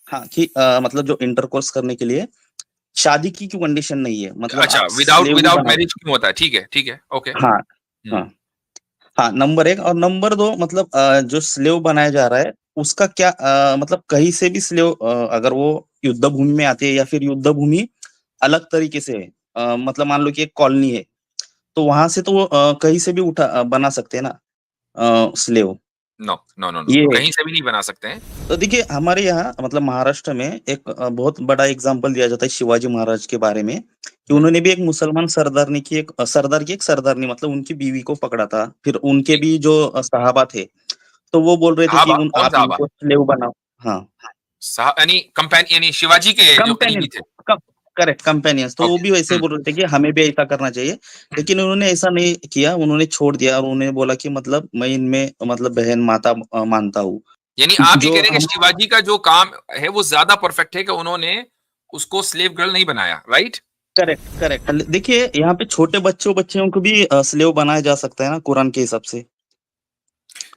हाँ कि मतलब जो इंटरकोर्स करने के लिए शादी की क्यों कंडीशन नहीं है, मतलब अच्छा, आप विदाउट स्लेव भी विदाउट बना। मैरिज क्यों होता है? ठीक है, ओके। हाँ हाँ हाँ, नंबर एक। और नंबर दो, मतलब जो स्लेव बनाया जा रहा है उसका क्या मतलब कहीं से भी स्लेव अगर वो युद्ध भूमि में आते हैं या फिर युद्ध भूमि अलग तरीके से है, मतलब मान लो कि एक कॉलोनी है, तो वहां से तो वो कहीं से भी बना सकते हैं ना slave. No no no no ये नो, है। कहीं से भी नहीं बना सकते हैं। तो देखिए हमारे यहाँ मतलब महाराष्ट्र में एक बहुत बड़ा एग्जाम्पल दिया जाता है शिवाजी महाराज के बारे में, कि हम्म, उन्होंने भी एक मुसलमान सरदार की एक सरदारनी मतलब उनकी बीवी को पकड़ा था, फिर उनके जी। भी जो सहाबा थे, तो वो बोल रहे थे कि साहबा कौन आप साहबा? इनको स्लेव बनाओ। हाँ, यानी कंपेन यानी शिवाजी के जो कंपेनियन, करीबी थे। करेक्ट, कंपेनियंस, तो वो ओके। भी वैसे ही बोल रहे थे कि हमें भी ऐसा करना चाहिए। लेकिन उन्होंने ऐसा नहीं किया, उन्होंने छोड़ दिया और उन्होंने बोला कि मतलब मैं इनमें मतलब बहन माता मानता हूँ। यानी आप ये जो कह रहे हैं कि हम शिवाजी का जो काम है वो ज्यादा परफेक्ट है कि उन्होंने उसको स्लेव गर्ल नहीं बनाया, राइट? करेक्ट करेक्ट, देखिए यहाँ पे छोटे बच्चों को भी स्लेव बनाया जा सकता है ना कुरान के हिसाब से।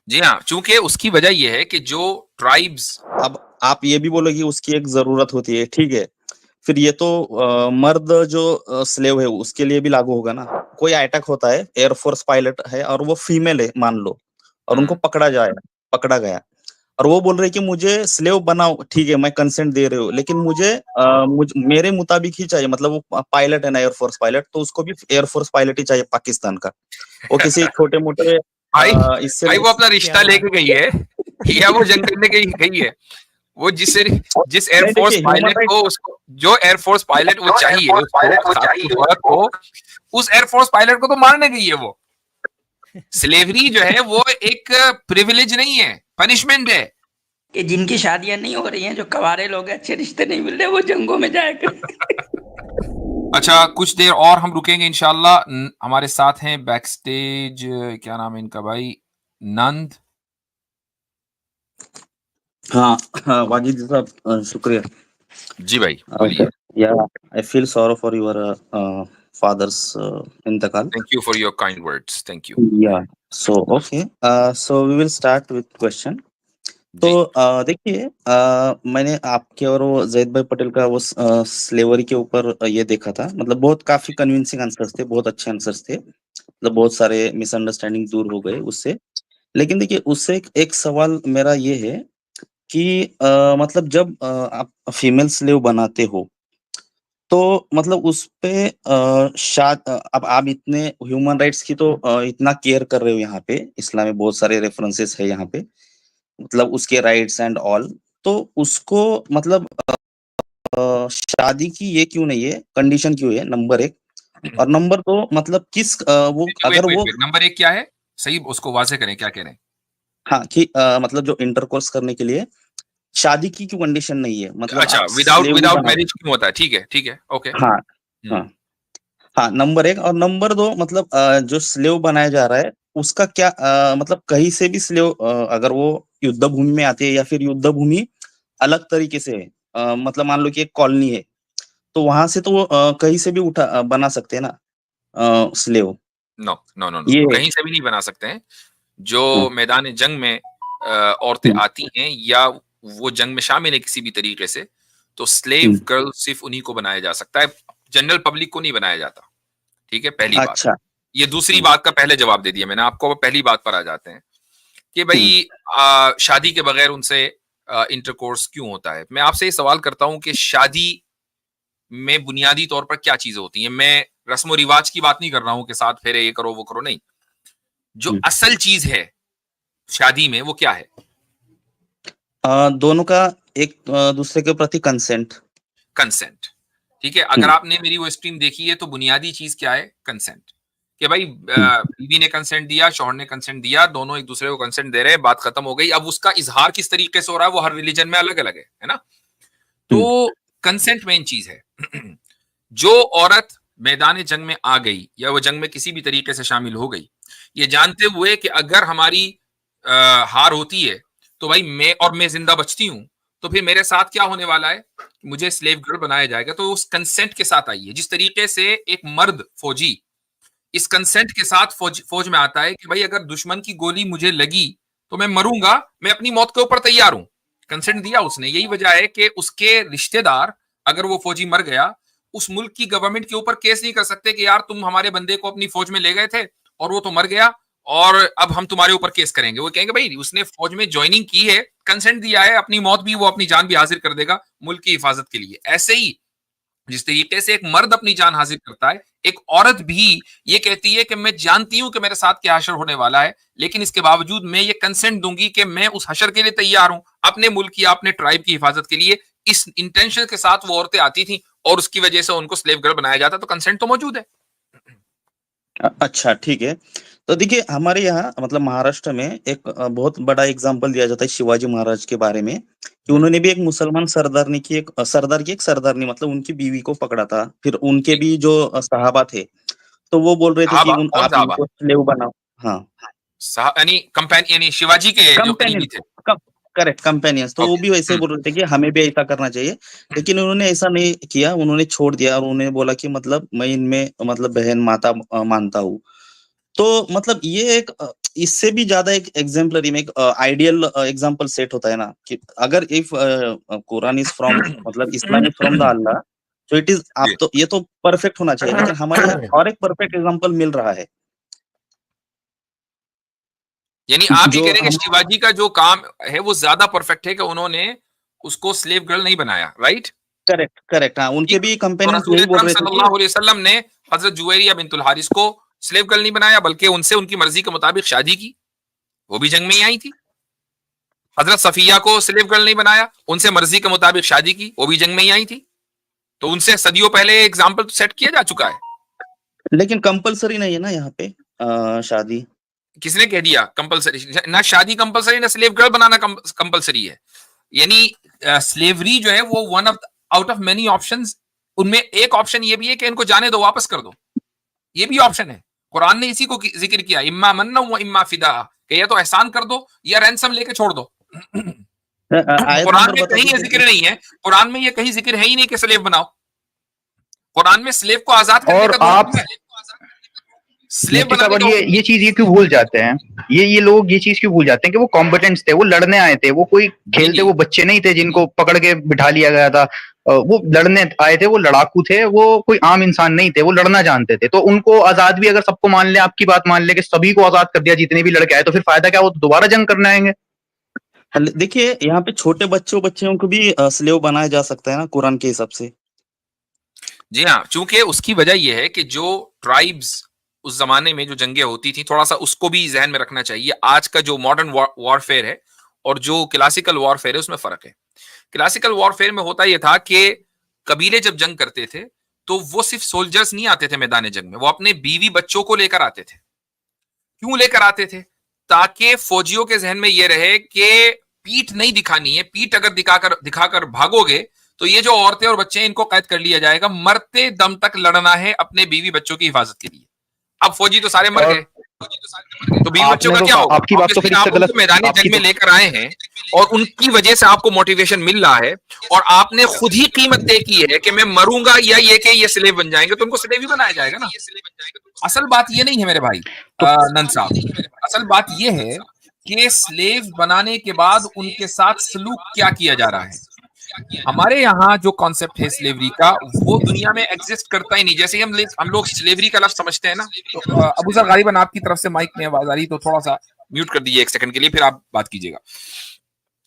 जी हाँ, चूंकि उसकी वजह यह है कि जो ट्राइब्स। अब आप ये भी बोलोगे कि उसकी एक जरूरत होती है, ठीक है, फिर ये तो मर्द जो स्लेव है उसके लिए भी लागू होगा ना। कोई अटैक होता है, एयरफोर्स पायलट है और वो फीमेल है मान लो, और उनको पकड़ा गया, और वो बोल रहे कि मुझे स्लेव बनाओ, ठीक है मैं कंसेंट दे रहे हो, लेकिन मेरे मुताबिक ही चाहिए, मतलब वो पायलट है ना एयरफोर्स पायलट, तो उसको भी एयरफोर्स पायलट ही चाहिए पाकिस्तान का। वो किसी छोटे मोटे भाई इससे भाई वो अपना क्या रिश्ता बात लेके गई है या वो जंग करने गई गई है? वो जिस नहीं, एयरफोर्स देखिए ह्यूमन पायलट राइट। को उसको जो एयरफोर्स पायलट वो चाहिए उसको उस औरत को, उस एयरफोर्स पायलट को तो मारने गई है वो। स्लेवरी जो है वो एक प्रिविलेज नहीं है, पनिशमेंट है। कि जिनकी शादियां नहीं हो रही हैं, जो कवारे लोग हैं, अच्छे रिश्ते नहीं मिल रहे, वो जंगों में जाएगा। अच्छा, कुछ देर और हम रुकेंगे इंशाल्लाह। हमारे साथ हैं बैक स्टेज, क्या नाम है इनका भाई? नंद। हाँ हाँ, वाजिद साहब, शुक्रिया। जी भाई बोलिए। Yeah I feel sorrow for your father's इंतकाल। Thank you for your kind words, thank you. Yeah so okay, so we will start with question. तो जी देखिए मैंने आपके और वो जैद भाई पटेल का वो स्लेवरी के ऊपर ये देखा था, मतलब बहुत काफी कन्विंसिंग आंसर्स थे, बहुत अच्छे आंसर्स थे, मतलब बहुत सारे मिसअंडरस्टैंडिंग दूर हो गए उससे। लेकिन देखिए उससे एक सवाल मेरा ये है कि मतलब जब आप फीमेल स्लेव बनाते हो, तो मतलब उस पे अब आप इतने ह्यूमन राइट्स की तो इतना केयर कर रहे हो, यहाँ पे इस्लाम में बहुत सारे रेफरेंसेस है यहाँ पे, मतलब उसके राइट्स एंड ऑल, तो उसको मतलब शादी की ये क्यों नहीं है, कंडीशन क्यों है, नंबर एक। और नंबर दो, मतलब वो वेट अगर वेट वो वेट, नंबर एक क्या है? सही उसको वाजे करें, क्या कह रहे हैं? हाँ कि मतलब जो इंटरकोर्स करने के लिए शादी की क्यों कंडीशन नहीं है, मतलब अच्छा, आप विदाउट स्लेव भी विदाउट बना। मैरिज क्यों होता है? ठीक है, ओके। हाँ हाँ हाँ, नंबर एक। और नंबर दो, मतलब जो स्लेव बनाया जा रहा है उसका क्या मतलब कहीं से भी स्लेव अगर वो युद्ध भूमि में आते हैं या फिर युद्ध भूमि अलग तरीके से है, मतलब मान लो कि एक कॉलोनी है, तो वहां से तो वो कहीं से भी बना सकते हैं ना slave. No no no no ये नो, है। कहीं से भी नहीं बना सकते हैं। जो हम्म, मैदान जंग में औरतें हम्म, आती हैं या वो जंग में शामिल है किसी भी तरीके से, तो स्लेव हम्म, गर्ल सिर्फ उन्हीं को बनाया जा सकता है, जनरल पब्लिक को नहीं बनाया जाता। ठीक है, पहली बात। अच्छा। ये दूसरी हम्म, बात का पहले जवाब दे दिया मैंने आपको, अब पहली बात पर आ जाते हैं कि हम्म, भाई शादी के बगैर उनसे इंटरकोर्स क्यों होता है। मैं आपसे ये सवाल करता हूं कि शादी में बुनियादी तौर पर क्या चीजें होती हैं? मैं रस्म रिवाज की बात नहीं कर रहा हूं कि साथ फेरे ये करो वो करो, नहीं। जो हम्म। असल चीज है शादी में वो क्या है? दोनों का एक दूसरे के प्रति कंसेंट। कंसेंट। ठीक है, अगर हम्म, आपने मेरी वो स्ट्रीम देखी है तो बुनियादी चीज क्या है? कंसेंट। कि भाई हम्म, बीवी ने कंसेंट दिया, शौहर ने कंसेंट दिया, दोनों एक दूसरे को कंसेंट दे रहे हैं, बात खत्म हो गई। अब उसका इजहार किस तरीके से हो रहा है वो हर रिलीजन में अलग अलग है ना? हम्म, तो कंसेंट मेन चीज है। जो औरत मैदान जंग में आ गई या वो जंग में किसी भी तरीके से शामिल हो गई, ये जानते हुए कि अगर हमारी हार होती है तो भाई मैं जिंदा बचती हूं, तो फिर मेरे साथ क्या होने वाला है? मुझे स्लेव गर्ल बनाया जाएगा। तो उस कंसेंट के साथ आई है, जिस तरीके से एक मर्द फौजी इस कंसेंट के साथ फौज में आता है कि भाई अगर दुश्मन की गोली मुझे लगी तो मैं मरूंगा, मैं अपनी मौत के ऊपर तैयार हूं। कंसेंट दिया उसने। यही वजह है कि उसके रिश्तेदार, अगर वो फौजी मर गया, उस मुल्क की गवर्नमेंट के ऊपर केस नहीं कर सकते कि यार तुम हमारे बंदे को अपनी फौज में ले गए थे और वो तो मर गया और अब हम तुम्हारे ऊपर केस करेंगे। वो कहेंगे भाई उसने फौज में ज्वाइनिंग की है, कंसेंट दिया है, अपनी मौत भी, वो अपनी जान भी हाजिर कर देगा मुल्क की हिफाजत के लिए। ऐसे ही जिस तरीके से एक मर्द अपनी जान हाजिर करता है, एक औरत भी ये कहती है कि मैं जानती हूं कि मेरे साथ क्या हशर होने वाला है, लेकिन इसके बावजूद मैं ये कंसेंट दूंगी कि मैं उस हशर के लिए तैयार हूं, अपने मुल्क की, अपने ट्राइब की हिफाजत के लिए। इस इंटेंशन के साथ वो औरतें आती थी और उसकी वजह से उनको स्लेव गर्ल बनाया जाता। तो कंसेंट तो मौजूद है। अच्छा, ठीक है। तो देखिए हमारे यहाँ मतलब महाराष्ट्र में एक बहुत बड़ा एग्जाम्पल दिया जाता है शिवाजी महाराज के बारे में, कि उन्होंने भी एक मुसलमान सरदारनी मतलब उनकी बीवी को पकड़ा था। फिर उनके भी जो सहाबा थे, तो वो बोल रहे थे कि साहबा, कौन आप साहबा? इनको स्लेव बनाओ। हाँ, यानी कंपेन, यानी शिवाजी के जो करीबी कंपेनियंस, थे। Correct, companions. तो वो ओके। भी वैसे ही बोल रहे थे कि हमें भी ऐसा करना चाहिए, लेकिन उन्होंने ऐसा नहीं किया, उन्होंने छोड़ दिया और उन्होंने बोला कि मतलब मैं इनमें मतलब बहन माता मानता हूँ। तो मतलब ये एक इससे भी ज्यादा एक एग्जाम्पलरी में एक आइडियल एग्जाम्पल सेट होता है ना, कि अगर इफ कुरान इज फ्रॉम मतलब इस्लाम इज फ्रॉम द अल्लाह, तो इट इज, आप तो ये तो परफेक्ट होना चाहिए, लेकिन हमारे यहाँ और एक परफेक्ट एग्जाम्पल मिल रहा है यानी आप ये जो कह रहे हैं कि हम, शिवाजी का जो काम है वो ज्यादा परफेक्ट है कि उन्होंने उसको स्लेव गर्ल नहीं बनाया, राइट? करेक्ट करेक्ट, हाँ, उनके ठीक। भी तो कंपेनियंस रसूल यही बोल अकरम रहे थे कि सल्लल्लाहु अलैहि वसल्लम ने हजरत जुवैरिया बिन्तुल हारिस को स्लेव गर्ल नहीं बनाया, बल्कि उनसे उनकी मर्जी के मुताबिक शादी की। वो भी जंग में ही आई थी। हजरत सफिया को स्लेव गर्ल नहीं बनाया, उनसे मर्जी के मुताबिक शादी की। वो भी जंग में ही आई थी। तो उनसे सदियों पहले एग्जाम्पल सेट किया जा चुका है। लेकिन कंपलसरी नहीं है ना यहाँ पे शादी। किसने कह दिया कंपलसरी? ना शादी कंपलसरी, ना स्लेव गर्ल बनाना कंपलसरी है। यानी स्लेवरी जो है वो one of out of many options, उनमें एक ऑप्शन ये भी है कि इनको जाने दो, वापस कर दो। ये भी ऑप्शन है। कुरान ने इसी को जिक्र किया, इम्मा मन्ना व इम्मा फिदा, कि या तो एहसान कर दो या रैंसम लेके छोड़ दो। आयत कुरान नंबर में बता कहीं ये दीजिए जिक्र please। नहीं है। कुरान में ये कहीं जिक्र है ही नहीं कि स्लेव बनाओ। कुरान में स्लेव को आजाद करने और का दो आप हुक्म है, स्लेव मुफ्ती साहब, बनाने और का हुक्म ये चीज ये क्यों भूल जाते हैं, ये लोग ये चीज क्यों भूल जाते हैं कि वो कॉम्पिटेंट्स थे, वो लड़ने आए थे, वो कोई नहीं। खेलते, जी वो बच्चे नहीं थे जिनको पकड़ के बिठा लिया गया था। वो लड़ने आए थे, वो लड़ाकू थे, वो कोई आम इंसान नहीं थे, वो लड़ना जानते थे। तो उनको आजाद भी, अगर सबको मान ले, आपकी बात मान ले कि सभी को आजाद कर दिया, जितने भी लड़के आए, तो फिर फायदा क्या? वो तो दोबारा जंग करने आएंगे। देखिए यहाँ पे छोटे बच्चों को भी स्लेव बनाया जा सकता है ना कुरान के हिसाब से। जी हाँ, चूंकि उसकी वजह यह है कि जो ट्राइब्स उस जमाने में जो जंगें होती थी, थोड़ा सा उसको भी जहन में रखना चाहिए। आज का जो मॉडर्न वॉरफेयर है और जो क्लासिकल वॉरफेयर है, उसमें फर्क है। क्लासिकल वॉरफेयर में होता यह था कि कबीले जब जंग करते थे तो वो सिर्फ सोल्जर्स नहीं आते थे मैदान जंग में, वो अपने बीवी बच्चों को लेकर आते थे। क्यों लेकर आते थे? ताकि फौजियों के जहन में यह रहे कि पीठ नहीं दिखानी है, पीठ अगर दिखाकर भागोगे तो ये जो औरतें और बच्चे हैं इनको कैद कर लिया जाएगा, मरते दम तक लड़ना है अपने बीवी बच्चों की हिफाजत के लिए। अब फौजी तो सारे मर और गए, तो बीवी बच्चों आपने का तो क्या होगा? आपकी बात तो ऑब्वियसली फिर इससे आप उनको गलत, मैदानी आपकी जंग में तो लेकर आए हैं और उनकी वजह से आपको मोटिवेशन मिल रहा है और आपने खुद ही कीमत तय की है कि मैं मरूंगा या ये कि ये स्लेव बन जाएंगे, तो उनको स्लेव ही बनाया जाएगा ना। असल बात ये नहीं है मेरे भाई तो नंद साहब। असल बात ये है कि स्लेव बनाने के बाद उनके साथ सलूक क्या किया जा रहा है। हमारे यहाँ जो कॉन्सेप्ट है स्लेवरी का, वो दुनिया में एग्जिस्ट करता ही नहीं। जैसे ही हम लोग स्लेवरी का लफ्ज समझते हैं ना, तो अबू सर गालिबन आपकी तरफ से माइक में आवाज आ रही, तो थोड़ा सा म्यूट कर दीजिए एक सेकंड के लिए, फिर आप बात कीजिएगा।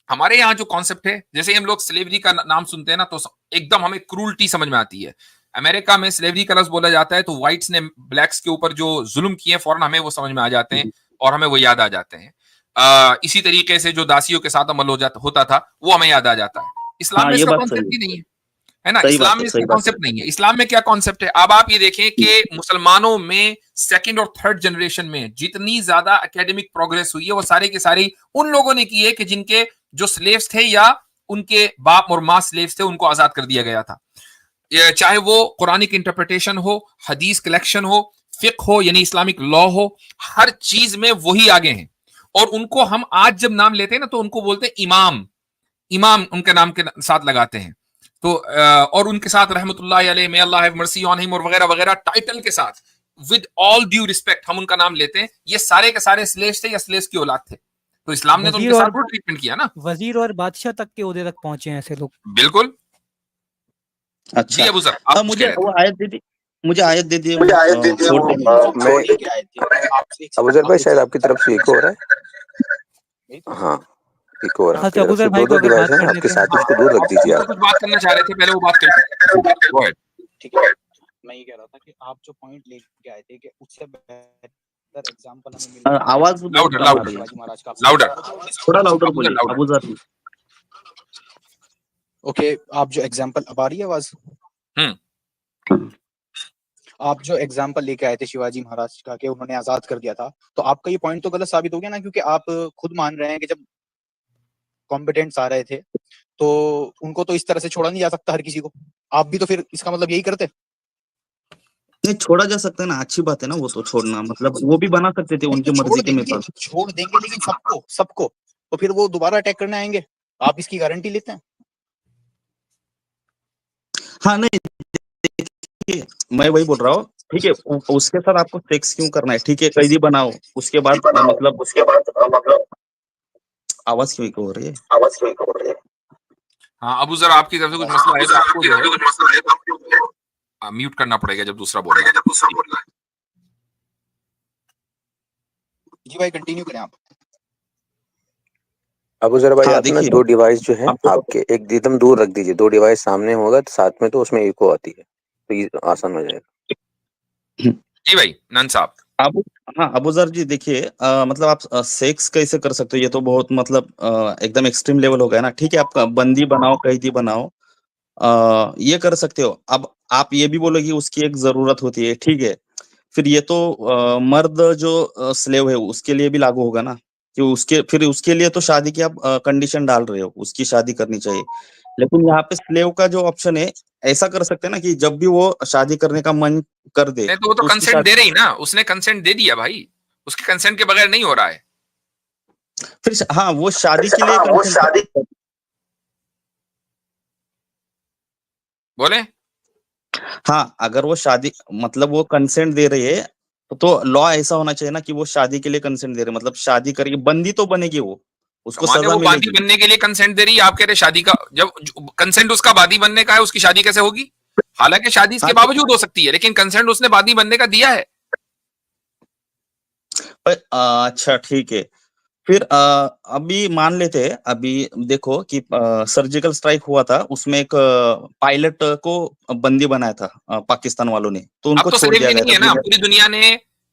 हमारे यहाँ जो कॉन्सेप्ट है, जैसे ही हम लोग स्लेवरी का नाम सुनते हैं ना, तो एकदम हमें क्रूल्टी समझ में आती है। अमेरिका में स्लेवरी का लफ्ज बोला जाता है तो व्हाइट्स ने ब्लैक्स के ऊपर जो जुल्म किए फौरन हमें वो समझ में आ जाते हैं और हमें वो याद आ जाते हैं। इसी तरीके से जो दासियों के साथ अमल होता था वो हमें याद आ जाता है। इस्लाम हाँ, में ये इसका बात सही कॉन्सेप्ट ही है। नहीं है ना। सही इस्लाम बात में है, इसका सही बात है। कॉन्सेप्ट नहीं है। इस्लाम में क्या कॉन्सेप्ट है? अब आप ये देखें कि मुसलमानों में सेकंड और थर्ड जनरेशन में जितनी ज्यादा एकेडमिक प्रोग्रेस हुई है वो सारे के सारे उन लोगों ने की है कि जिनके जो स्लेव्स थे या उनके बाप और माँ स्लेव्स थे, उनको आजाद कर दिया गया था। चाहे वो कुरानिक इंटरप्रिटेशन हो, हदीस कलेक्शन हो, फिक्ह हो यानी इस्लामिक लॉ हो, हर चीज में वही आगे हैं। और उनको हम आज जब नाम लेते हैं ना, तो उनको बोलते हैं इमाम। इमाम उनके नाम के साथ लगाते हैं। तो और उनके साथ रहमतुल्लाह अलैह, मे अल्लाह हैव मर्सी ऑन हिम और वगैरह वगैरह टाइटल के साथ, विद ऑल ड्यू रिस्पेक्ट हम उनका नाम लेते हैं। ये सारे के सारे स्लेव्स थे या स्लेव्स की औलाद थे। तो इस्लाम ने तो वजीर उनके साथ और वो ट्रीटमेंट किया ना। वजीर और बादशाह तक के ओहदे तक पहुंचे हैं ऐसे लोग। बिल्कुल। जी अच्छा अबू सर, आप कुछ मुझे कह रहे थे। वो आयत दे दी, मुझे आयत दे दिए वो कोट कर मैं अबूजर भाई शायद आपकी तरफ से इको हो रहा है। हाँ, इको हो रहा है हाँ आपकी तो तरफ अबूजर से। भाई दो को दो अगर डिवाइस बात है ना करने आपके दें। साथ, उसको दूर रख दीजिए तो आप। कुछ बात करना चाह रहे थे, पहले वो बात करते। Go ahead। ठीक है, मैं ये कह रहा था कि आप जो पॉइंट लेके आए थे कि उससे बेहतर एग्जांपल हमें मिल रहा है आवाज बहुत लाउडर कम आ रही है, शिवाजी महाराज का। लाउडर थोड़ा लाउडर अबू सर, बोलिए लाउडर। अबू जर। ओके, आप जो एग्जांपल, अब आ रही है आवाज? आप जो एग्जाम्पल लेके आए थे शिवाजी महाराज का कि उन्होंने आजाद कर दिया था, तो आपका ये पॉइंट तो गलत साबित हो गया ना, क्योंकि आप खुद मान रहे हैं कि जब कॉम्पिटेंट्स आ रहे थे तो उनको तो इस तरह से छोड़ा नहीं जा सकता हर किसी को। आप भी तो फिर इसका मतलब यही करते। नहीं छोड़ा जा सकता है ना, अच्छी बात है ना वो तो छोड़ना, मतलब वो भी बना सकते थे उनकी मर्जी के मुताबिक। छोड़ देंगे लेकिन सबको तो फिर वो दोबारा अटैक करने आएंगे, आप इसकी गारंटी लेते हैं? हाँ नहीं देखिए, मैं वही बोल रहा हूँ, ठीक है उसके साथ आपको सेक्स क्यों करना है, ठीक है कैदी बनाओ, उसके बाद मतलब आवाज क्यों हो रही है? हाँ अबू सर, आपकी तरफ से कुछ मसला है तो आपको जो है म्यूट करना पड़ेगा जब दूसरा बोल रहा है। जी भाई कंटिन्यू करें आप। अबूजर भाई हाँ, आप ना देखिए दो डिवाइस जो है आपको आपके एकदम दूर रख दीजिए। दो डिवाइस सामने होगा तो साथ में तो उसमें इको आती है, तो ये आसान हो जाएगा। जी भाई नन साहब। अब हाँ अबूजर जी देखिए, मतलब आप सेक्स कैसे कर सकते हो, ये तो बहुत मतलब एकदम एक्सट्रीम लेवल हो गया ना। ठीक है आप बंदी बनाओ कैदी बनाओ, ये कर सकते हो। अब आप ये भी बोलो कि उसकी एक जरूरत होती है, ठीक है फिर ये तो मर्द जो स्लेव है उसके लिए भी लागू होगा ना, कि उसके लिए तो शादी की आप कंडीशन डाल रहे हो, उसकी शादी करनी चाहिए। लेकिन यहाँ पे स्लेव का जो ऑप्शन है, ऐसा कर सकते हैं ना कि जब भी वो शादी करने का मन कर दे नहीं तो वो तो उसकी कंसेंट शादी, दे रही ना, उसने कंसेंट दे दिया भाई, उसके कंसेंट के बगैर नहीं हो रहा है। फिर हाँ वो शादी के लिए consent बोले हाँ अगर वो शादी मतलब वो कंसेंट दे रही है तो लॉ ऐसा होना चाहिए ना कि वो शादी के लिए कंसेंट दे रहे, मतलब शादी करेगी, बंदी तो बनेगी वो, उसको माने सजा वो बादी मिलेगी। बनने के लिए कंसेंट दे रही है, आप कह रहे शादी का जब कंसेंट उसका बादी बनने का है, उसकी शादी कैसे होगी? हालांकि शादी इसके हाँ, बावजूद हो सकती है, लेकिन कंसेंट उसने बादी बनने का दिया है। अच्छा ठीक है फिर अभी मान लेते हैं, अभी देखो कि सर्जिकल स्ट्राइक हुआ था, उसमें एक पायलट को बंदी बनाया था पाकिस्तान वालों ने, तो अब उनको तो छोड़ दिया स्लेवरी गया नहीं है था। ना,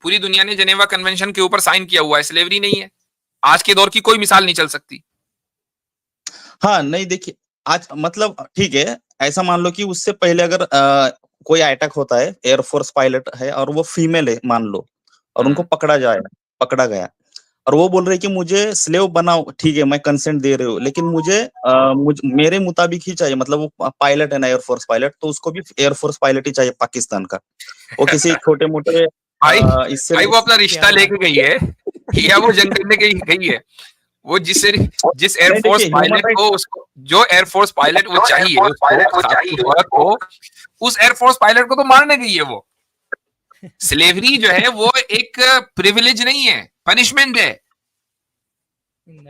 पूरी दुनिया ने जेनेवा कन्वेंशन के ऊपर साइन किया हुआ है, स्लेवरी नहीं है। आज के दौर की कोई मिसाल नहीं चल सकती। हाँ नहीं देखिए आज मतलब ठीक है, ऐसा मान लो कि उससे पहले अगर कोई अटैक होता है, एयरफोर्स पायलट है और वो फीमेल है मान लो, और उनको पकड़ा गया और वो बोल रहे कि मुझे स्लेव बनाओ, ठीक है मैं कंसेंट दे रही हूँ, लेकिन मेरे मुताबिक ही चाहिए, मतलब वो पायलट है ना एयरफोर्स पायलट, तो उसको भी एयरफोर्स पायलट ही चाहिए पाकिस्तान का। वो किसी छोटे मोटे भाई इससे भाई वो अपना रिश्ता लेके गई है या वो जंग करने गई है? वो जिस एयरफोर्स देखिए पायलट को, उसको जो एयरफोर्स पायलट वो चाहिए उस औरत को, उस एयरफोर्स पायलट को तो मारने गई है वो। स्लेवरी जो है वो एक प्रिविलेज नहीं है, पनिशमेंट है।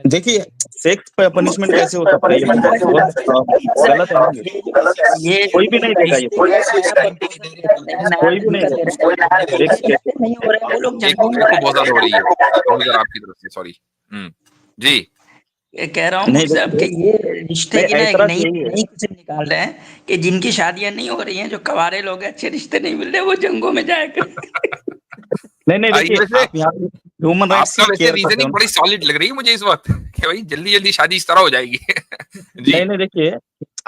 देखिए सेक्स पनिशमेंट कैसे हो सकता है, ये बहुत गलत है ना, ये कोई भी नहीं देगा ये, कोई भी नहीं देगा। नहीं हो रहा है, वो लोग एक बहुत ज्यादा हो रही है आपकी तरफ से, सॉरी। जी ये कह रहा हूँ नहीं साहब कि ये रिश्ते की ना एक ऐतराज नई यही है। नई किस्म निकाल रहे हैं कि जिनकी शादियां नहीं हो रही हैं, जो कवारे लोग हैं, अच्छे रिश्ते नहीं मिल रहे, वो जंगों में जाए कर। नहीं देखिए आप यहाँ ह्यूमन राइट्स आपका की वैसे केयर करते हो रीजनिंग बड़ी सॉलिड लग रही है मुझे इस वक्त कि भाई जल्दी जल्दी शादी इस तरह हो जाएगी। जी नहीं देखिए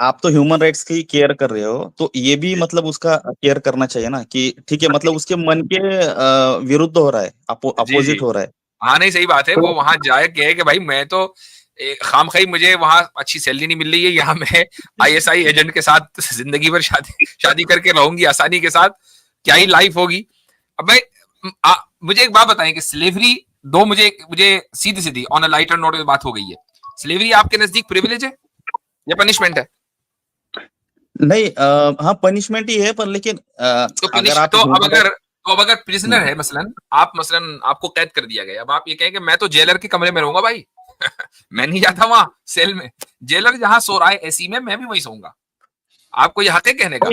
आप तो ह्यूमन राइट्स की केयर कर रहे हो, तो ये भी मतलब उसका केयर करना चाहिए ना कि ठीक है मतलब उसके मन के विरुद्ध हो रहा है, अपोजिट हो रहा है। हाँ नहीं सही बात है, वो वहां जाए कहे कि भाई मैं तो खामखाई मुझे वहां अच्छी सैलरी नहीं मिल रही है, यहाँ मैं ISI एजेंट के साथ जिंदगी भर शादी करके रहूंगी आसानी के साथ, क्या ही लाइफ होगी। अब भाई मुझे एक बात बताएं कि स्लेवरी दो, मुझे सीधी सीधी ऑन अ लाइटर नोट बात हो गई है, स्लेवरी आपके नजदीक प्रिविलेज है या पनिशमेंट है? नहीं हाँ पनिशमेंट ही है, पर लेकिन तो अगर आप अब अगर प्रिजनर है, मसलन आपको कैद कर दिया गया, अब आप ये कहें कि मैं तो जेलर के कमरे में रहूंगा भाई, मैं नहीं जाता वहां सेल में, जेलर जहां सो रहा है एसी में, मैं भी वही सोऊंगा। आपको ये हक है कहने का?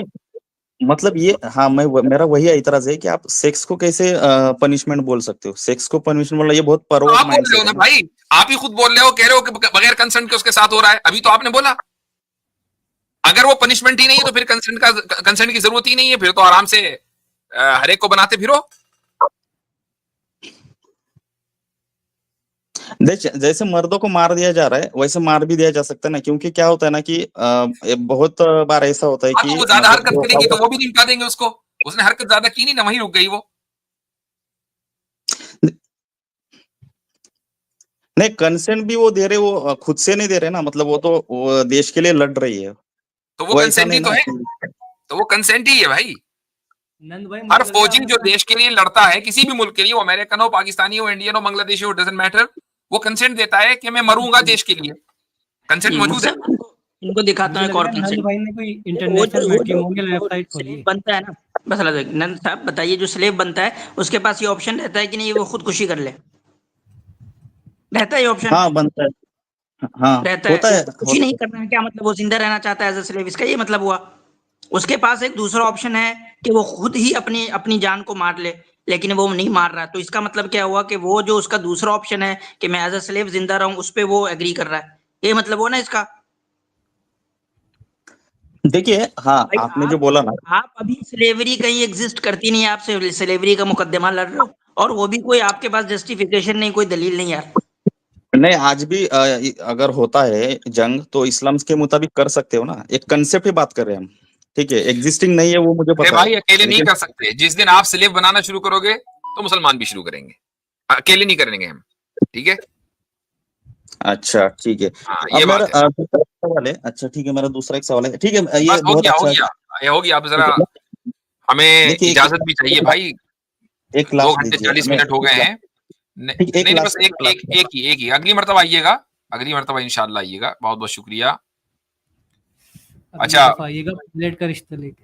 मतलब ये, हाँ, मेरा वही एतराज है कि आप सेक्स को कैसे पनिशमेंट बोल सकते हो? सेक्स को पनिशमेंट बोलना ये बहुत तो परवर्ट आप बोल रहे हो माइंडसेट ना है। भाई, आप ही खुद बोल रहे हो, कह रहे हो कि बगैर कंसेंट के उसके साथ हो रहा है, अभी तो आपने बोला। अगर वो पनिशमेंट ही नहीं है तो फिर कंसेंट की जरूरत ही नहीं है, फिर तो आराम से हर एक को बनाते फिरो। जैसे मर्दों को मार दिया जा रहा है वैसे मार भी दिया जा सकता है ना, क्योंकि क्या होता है ना कि बहुत बार ऐसा होता है हाँ, कि तो वो ज्यादा मतलब हरकत करेगी तो वो भी निपटा देंगे उसको। उसने हरकत ज्यादा की नहीं ना, वहीं रुक गई वो। नहीं, कंसेंट भी वो दे रहे, वो खुद से नहीं दे रहे ना, मतलब वो देश के लिए लड़ रही है। तो वो वो ऐसा कंसेंट ही नहीं तो ना है, तो वो कंसेंट ही है भाई। नंद भाई हर मतलब फौजी जो देश के लिए लड़ता है, किसी भी मुल्क के लिए, वो अमेरिकन हो, पाकिस्तानी हो, इंडियन हो, बांग्लादेशी हो, डजंट मैटर, वो कंसेंट देता है कि मैं मरूंगा देश के लिए। कंसेंट मौजूद है। मुझसे इनको दिखाता मुझे हूँ लग एक रहा और है नंद कंसेंट। भाई ने कोई वो जो इंटरनेशनल वो जो मैट्रिमोनियल वो वेबसाइट खोली स्लेव है। बनता है ना, बस अलग नंद साहब बताइए, जो स्लेव बनता है उसके पास ये ऑप्शन रहता है कि नहीं, वो खुदकुशी कर ले? रहता है ये ऑप्शन? हाँ, बनता है। हाँ, रहता है। होता वो है, खुदकुशी होता नहीं है। करना है क्या मतलब? वो जिंदा रहना चाहता है एज अ स्लेव, इसका ये मतलब हुआ? उसके पास एक दूसरा ऑप्शन है कि वो खुद ही अपनी अपनी जान को मार ले, लेकिन वो नहीं मार रहा, तो इसका मतलब क्या हुआ कि वो जो उसका दूसरा ऑप्शन है कि मैं एज अ स्लेव जिंदा रहूं, उस पे वो एग्री कर रहा है। ये मतलब हुआ ना इसका? देखिए, हाँ, भाई आपने जो बोला ना, आप अभी स्लेवरी कहीं एग्जिस्ट करती नहीं है, आप स्लेवरी का मुकदमा लड़ रहे हो, और वो भी कोई आपके पास जस्टिफिकेशन नहीं, कोई दलील नहीं यार। नहीं, आज भी अगर होता है जंग तो इस्लाम के मुताबिक कर सकते हो ना, एक कंसेप्ट की बात कर रहे हैं हम। ठीक है, एग्जिस्टिंग नहीं है वो मुझे अरे पता है, भाई, अकेले नहीं लेकिन कर सकते। जिस दिन आप स्लेव बनाना शुरू करोगे तो मुसलमान भी शुरू करेंगे, अकेले नहीं करेंगे हम। ठीक है, अच्छा, ठीक है। हाँ, अब ये मेरा बात है। दूसरा एक सवाल है। अच्छा, ठीक है, मेरा दूसरा एक सवाल है। ठीक है, ये बस हो बहुत गया, हो अच्छा है। गया, ये हो गया। अब जरा ठीक है, हमें देखिए, इजाजत भी चाहिए भाई। एक 2 लास्ट घंटे दीजिए 40 हमें, मिनट हो गए हैं। ठीक, एक नहीं, नहीं, बस लास्ट, एक ही। अगली मर्तबा आइएगा, अगली मर्तबा इंशाल्लाह आइएगा। बहुत-बहुत शुक्रिया। अगली अच्छा। दफा आइएगा प्लेट का रिश्ता लेके।